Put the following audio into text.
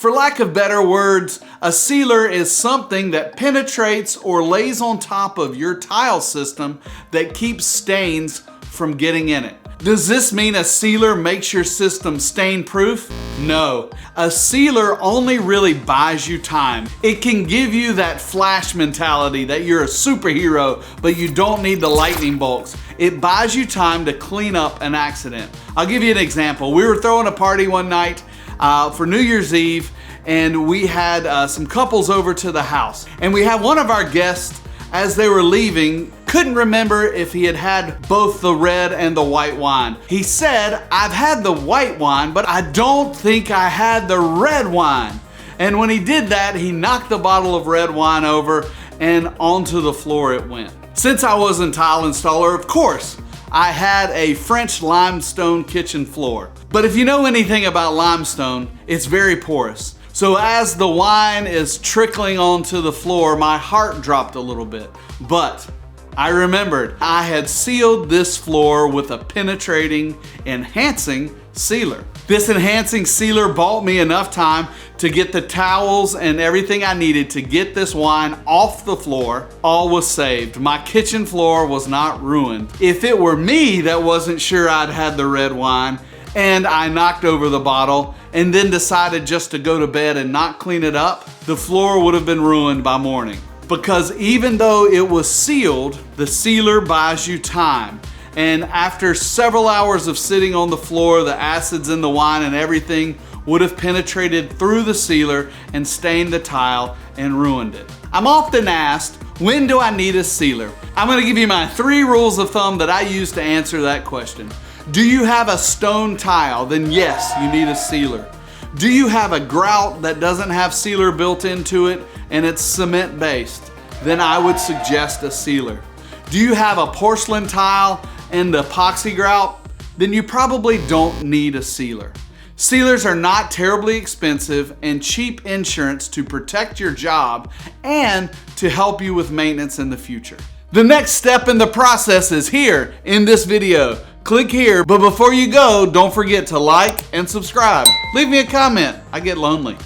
For lack of better words, a sealer is something that penetrates or lays on top of your tile system that keeps stains from getting in it. Does this mean a sealer makes your system stain-proof? No. A sealer only really buys you time. It can give you that flash mentality that you're a superhero, but you don't need the lightning bolts. It buys you time to clean up an accident. I'll give you an example. We were throwing a party one night for New Year's Eve, and we had some couples over to the house. And we had one of our guests, as they were leaving, couldn't remember if he had had both the red and the white wine. He said, "I've had the white wine, but I don't think I had the red wine." And when he did that, he knocked the bottle of red wine over and onto the floor it went. Since I was a tile installer, of course, I had a French limestone kitchen floor. But if you know anything about limestone, it's very porous. So as the wine is trickling onto the floor, my heart dropped a little bit. But I remembered I had sealed this floor with a penetrating, enhancing sealer. This enhancing sealer bought me enough time to get the towels and everything I needed to get this wine off the floor. All was saved. My kitchen floor was not ruined. If it were me that wasn't sure I'd had the red wine, and I knocked over the bottle and then decided just to go to bed and not clean it up, the floor would have been ruined by morning. Because even though it was sealed, the sealer buys you time. And after several hours of sitting on the floor, the acids in the wine and everything would have penetrated through the sealer and stained the tile and ruined it. I'm often asked, when do I need a sealer? I'm gonna give you my 3 rules of thumb that I use to answer that question. Do you have a stone tile? Then yes, you need a sealer. Do you have a grout that doesn't have sealer built into it and it's cement based? Then I would suggest a sealer. Do you have a porcelain tile and the epoxy grout? Then you probably don't need a sealer. Sealers are not terribly expensive and cheap insurance to protect your job and to help you with maintenance in the future. The next step in the process is here in this video. Click here, but before you go, don't forget to like and subscribe. Leave me a comment. I get lonely.